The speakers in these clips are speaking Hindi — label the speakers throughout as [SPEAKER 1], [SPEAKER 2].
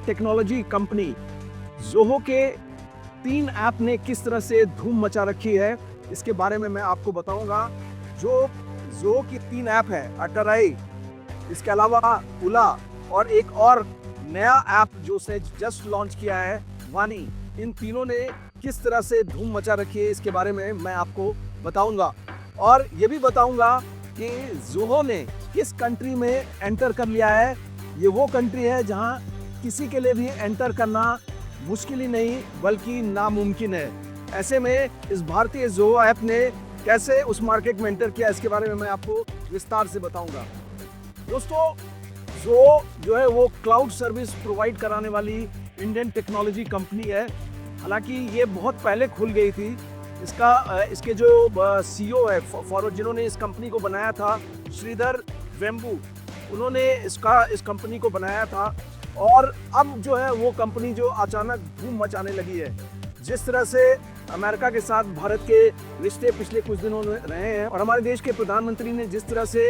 [SPEAKER 1] टेक्नोलॉजी कंपनी ज़ोहो के 3 ऐप ने किस तरह से धूम मचा रखी है, इसके बारे में मैं आपको बताऊंगा। जो ज़ोहो की 3 ऐप है, अटराई, इसके अलावा उला और एक और नया ऐप जो उसने जस्ट लॉन्च किया है, वानी, इन तीनों ने किस तरह से धूम मचा रखी है, इसके बारे में मैं आपको बताऊंगा। और ये भी बताऊंगा कि ज़ोहो ने किस कंट्री में एंटर कर लिया है। ये वो कंट्री है जहां किसी के लिए भी एंटर करना मुश्किल ही नहीं बल्कि नामुमकिन है। ऐसे में इस भारतीय ज़ोहो ऐप ने कैसे उस मार्केट में एंटर किया, इसके बारे में मैं आपको विस्तार से बताऊंगा। दोस्तों, ज़ोहो जो है वो क्लाउड सर्विस प्रोवाइड कराने वाली इंडियन टेक्नोलॉजी कंपनी है। हालांकि ये बहुत पहले खुल गई थी। इसके जो सीईओ है, जिन्होंने इस कंपनी को बनाया था, श्रीधर वेम्बू, उन्होंने इस कंपनी को बनाया था। और अब जो है वो कंपनी जो अचानक धूम मचाने लगी है। जिस तरह से अमेरिका के साथ भारत के रिश्ते पिछले कुछ दिनों में रहे हैं और हमारे देश के प्रधानमंत्री ने जिस तरह से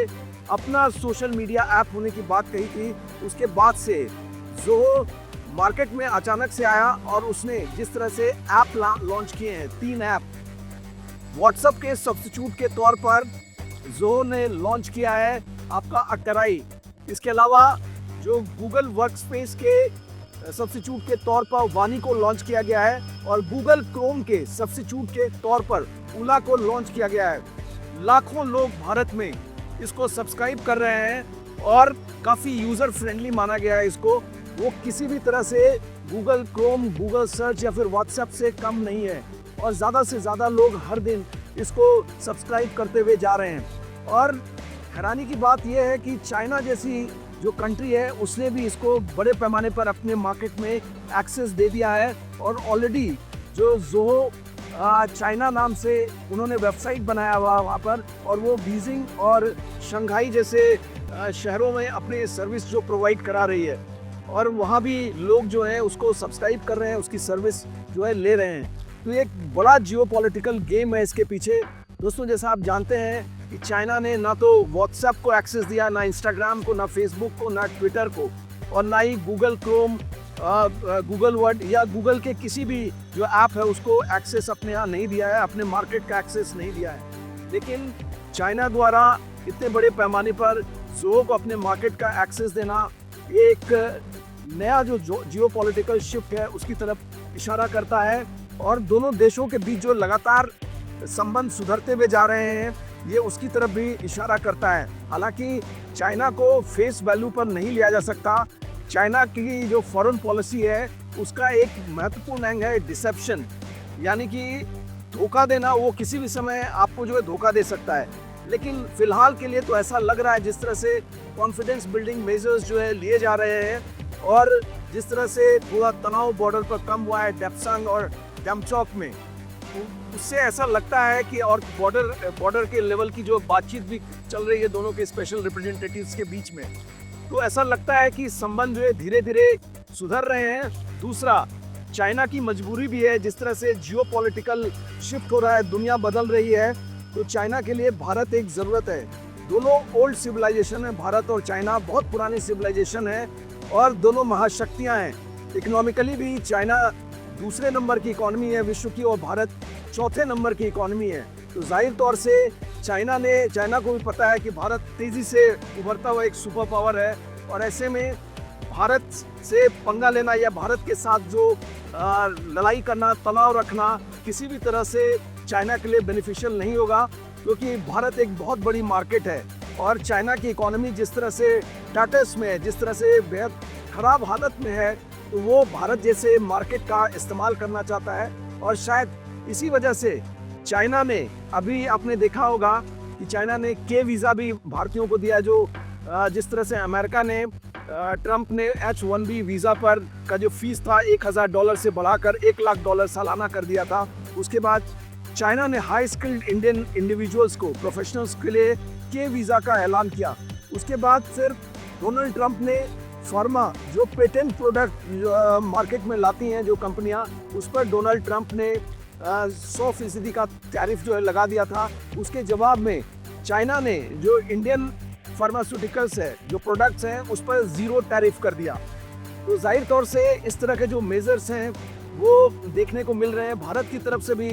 [SPEAKER 1] अपना सोशल मीडिया ऐप होने की बात कही थी, उसके बाद से ज़ोहो मार्केट में अचानक से आया और उसने जिस तरह से ऐप लॉन्च किए हैं, 3 ऐप। व्हाट्सएप के सब्स्टिट्यूट के तौर पर ज़ोहो ने लॉन्च किया है आपका अटराई। इसके अलावा जो गूगल वर्कस्पेस के सब्स्टिट्यूट के तौर पर वानी को लॉन्च किया गया है और गूगल क्रोम के सब्स्टिट्यूट के तौर पर उला को लॉन्च किया गया है। लाखों लोग भारत में इसको सब्सक्राइब कर रहे हैं और काफ़ी यूज़र फ्रेंडली माना गया है इसको। वो किसी भी तरह से गूगल क्रोम, गूगल सर्च या फिर व्हाट्सएप से कम नहीं है और ज़्यादा से ज़्यादा लोग हर दिन इसको सब्सक्राइब करते हुए जा रहे हैं। और हैरानी की बात यह है कि चाइना जैसी जो कंट्री है उसने भी इसको बड़े पैमाने पर अपने मार्केट में एक्सेस दे दिया है और ऑलरेडी जो ज़ोहो चाइना नाम से उन्होंने वेबसाइट बनाया हुआ वहाँ पर, और वो बीजिंग और शंघाई जैसे शहरों में अपने सर्विस जो प्रोवाइड करा रही है और वहाँ भी लोग जो है उसको सब्सक्राइब कर रहे हैं, उसकी सर्विस जो है ले रहे हैं। तो एक बड़ा जियोपॉलिटिकल गेम है इसके पीछे। दोस्तों, जैसा आप जानते हैं कि चाइना ने ना तो व्हाट्सएप को एक्सेस दिया, ना इंस्टाग्राम को, ना फेसबुक को, ना ट्विटर को, और ना ही गूगल क्रोम, गूगल वर्ड या गूगल के किसी भी जो ऐप है उसको एक्सेस अपने यहाँ नहीं दिया है, अपने मार्केट का एक्सेस नहीं दिया है। लेकिन चाइना द्वारा इतने बड़े पैमाने पर ज़ोहो को अपने मार्केट का एक्सेस देना एक नया जो जियोपॉलिटिकल शिफ्ट है उसकी तरफ इशारा करता है और दोनों देशों के बीच जो लगातार संबंध सुधरते हुए जा रहे हैं, ये उसकी तरफ भी इशारा करता है। हालांकि चाइना को फेस वैल्यू पर नहीं लिया जा सकता। चाइना की जो फॉरेन पॉलिसी है उसका एक महत्वपूर्ण एंग है डिसेप्शन, यानी कि धोखा देना। वो किसी भी समय आपको जो है धोखा दे सकता है। लेकिन फिलहाल के लिए तो ऐसा लग रहा है जिस तरह से कॉन्फिडेंस बिल्डिंग मेजर्स जो है लिए जा रहे हैं और जिस तरह से पूरा तनाव बॉर्डर पर कम हुआ है डेप्सांग और डैमचौक में, उससे ऐसा लगता है कि और बॉर्डर के लेवल की जो बातचीत भी चल रही है दोनों के स्पेशल रिप्रेजेंटेटिव्स के बीच में, तो ऐसा लगता है कि संबंध जो है धीरे धीरे सुधर रहे हैं। दूसरा, चाइना की मजबूरी भी है, जिस तरह से जियोपॉलिटिकल शिफ्ट हो रहा है, दुनिया बदल रही है, तो चाइना के लिए भारत एक ज़रूरत है। दोनों ओल्ड सिविलाइजेशन है, भारत और चाइना बहुत पुरानी सिविलाइजेशन है और दोनों महाशक्तियाँ हैं। इकोनॉमिकली भी चाइना दूसरे नंबर की इकॉनमी है विश्व की और भारत चौथे नंबर की इकॉनमी है। तो जाहिर तौर से चाइना को भी पता है कि भारत तेज़ी से उभरता हुआ एक सुपर पावर है और ऐसे में भारत से पंगा लेना या भारत के साथ जो लड़ाई करना, तनाव रखना किसी भी तरह से चाइना के लिए बेनिफिशियल नहीं होगा, क्योंकि भारत एक बहुत बड़ी मार्केट है और चाइना की इकोनॉमी जिस तरह से टाटस में है, जिस तरह से बेहद खराब हालत में है, तो वो भारत जैसे मार्केट का इस्तेमाल करना चाहता है। और शायद इसी वजह से चाइना ने, अभी आपने देखा होगा कि चाइना ने के वीज़ा भी भारतीयों को दिया, जो जिस तरह से अमेरिका ने ट्रंप ने H-1B वीज़ा पर का जो फीस था $1000 से बढ़ाकर $1,00,000 सालाना कर दिया था। उसके बाद चाइना ने हाई स्किल्ड इंडियन इंडिविजुअल्स को, प्रोफेशनल्स के लिए के वीज़ा का ऐलान किया। उसके बाद फिर डोनाल्ड ट्रंप ने फार्मा, जो पेटेंट प्रोडक्ट मार्केट में लाती हैं जो कंपनियां, उस पर डोनाल्ड ट्रंप ने 100% का टैरिफ जो है लगा दिया था। उसके जवाब में चाइना ने जो इंडियन फार्मास्यूटिकल्स है, जो प्रोडक्ट्स हैं, उस पर 0 टैरिफ कर दिया। तो जाहिर तौर से इस तरह के जो मेजर्स हैं वो देखने को मिल रहे हैं। भारत की तरफ से भी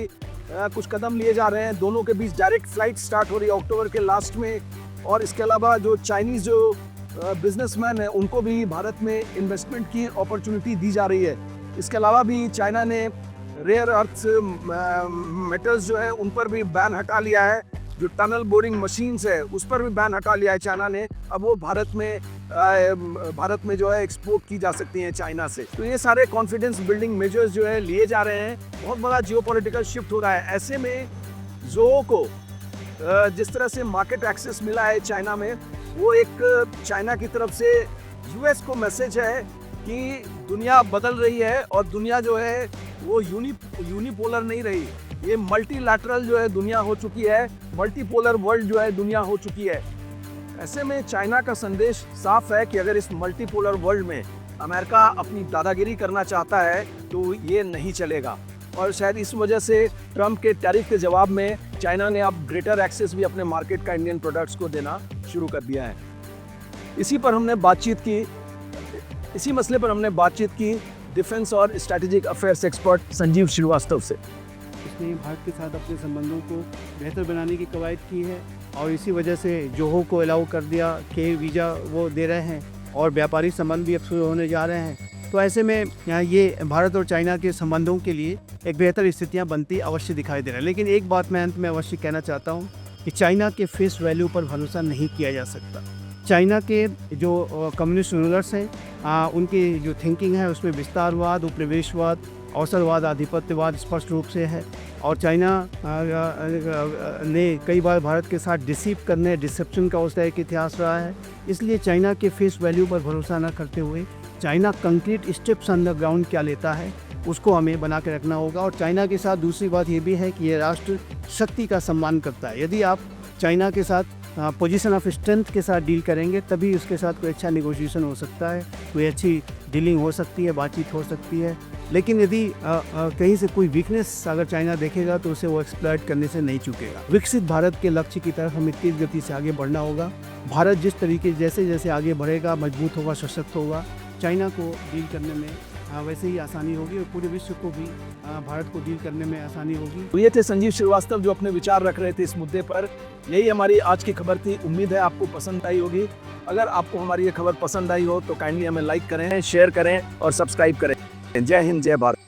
[SPEAKER 1] कुछ कदम लिए जा रहे हैं। दोनों के बीच डायरेक्ट फ्लाइट स्टार्ट हो रही है अक्टूबर के लास्ट में। और इसके अलावा जो चाइनीज़ जो बिजनेसमैन हैं उनको भी भारत में इन्वेस्टमेंट की अपॉर्चुनिटी दी जा रही है। इसके अलावा भी चाइना ने रेयर अर्थ मेटल्स जो है उन पर भी बैन हटा लिया है। जो टनल बोरिंग मशीन्स है उस पर भी बैन हटा लिया है चाइना ने। अब वो भारत में जो है एक्सपोर्ट की जा सकती हैं चाइना से। तो ये सारे कॉन्फिडेंस बिल्डिंग मेजर्स जो है लिए जा रहे हैं। बहुत बड़ा जियोपॉलिटिकल शिफ्ट हो रहा है। ऐसे में जोहो को जिस तरह से मार्केट एक्सेस मिला है चाइना में, वो एक चाइना की तरफ से यूएस को मैसेज है कि दुनिया बदल रही है और दुनिया जो है वो यूनिपोलर नहीं रही। ये मल्टीलैटरल जो है दुनिया हो चुकी है, मल्टीपोलर वर्ल्ड जो है दुनिया हो चुकी है। ऐसे में चाइना का संदेश साफ है कि अगर इस मल्टीपोलर वर्ल्ड में अमेरिका अपनी दादागिरी करना चाहता है तो ये नहीं चलेगा। और शायद इस वजह से ट्रंप के टैरिफ के जवाब में चाइना ने अब ग्रेटर एक्सेस भी अपने मार्केट का इंडियन प्रोडक्ट्स को देना शुरू कर दिया है। इसी मसले पर हमने बातचीत की डिफेंस और strategic affairs expert Sanjeev Shrivastava से।
[SPEAKER 2] इसने भारत के साथ अपने संबंधों को बेहतर बनाने की कवायद की है और इसी वजह से जोहो को अलाउ कर दिया कि वीज़ा वो दे रहे हैं और व्यापारिक संबंध भी अब शुरू होने जा रहे हैं। तो ऐसे में ये भारत और चाइना के संबंधों के लिए एक बेहतर स्थितियाँ बनती अवश्य दिखाई दे रहा है। लेकिन एक बात मैं अंत में अवश्य कहना चाहता हूँ कि चाइना के फेस वैल्यू पर भरोसा नहीं किया जा सकता। चाइना के जो कम्युनिस्ट रूलर्स हैं उनकी जो थिंकिंग है उसमें विस्तारवाद, उपनिवेशवाद, अवसरवाद, आधिपत्यवाद स्पष्ट रूप से है। और चाइना ने कई बार भारत के साथ डिसेप्शन का उसका एक इतिहास रहा है। इसलिए चाइना के फेस वैल्यू पर भरोसा न करते हुए China concrete steps on the ground क्या लेता है उसको हमें बना के रखना होगा। और चाइना के साथ दूसरी बात ये भी है कि ये राष्ट्र शक्ति का सम्मान करता है। यदि आप चाइना के साथ पोजीशन ऑफ स्ट्रेंथ के साथ डील करेंगे तभी उसके साथ कोई अच्छा नेगोशिएशन हो सकता है, कोई अच्छी डीलिंग हो सकती है, बातचीत हो सकती है। लेकिन यदि कहीं से कोई वीकनेस अगर चाइना देखेगा तो उसे वो एक्सप्लॉइट करने से नहीं चूकेगा। विकसित भारत के लक्ष्य की तरफ हमें तेज गति से आगे बढ़ना होगा। भारत जिस तरीके जैसे जैसे आगे बढ़ेगा, मजबूत होगा, सशक्त होगा, चाइना को डील करने में वैसे ही आसानी होगी और पूरे विश्व को भी भारत को डील करने में आसानी होगी।
[SPEAKER 1] तो ये थे संजीव श्रीवास्तव जो अपने विचार रख रहे थे इस मुद्दे पर। यही हमारी आज की खबर थी। उम्मीद है आपको पसंद आई होगी। अगर आपको हमारी ये खबर पसंद आई हो तो काइंडली हमें लाइक करें, शेयर करें और सब्सक्राइब करें। जय हिंद, जय भारत।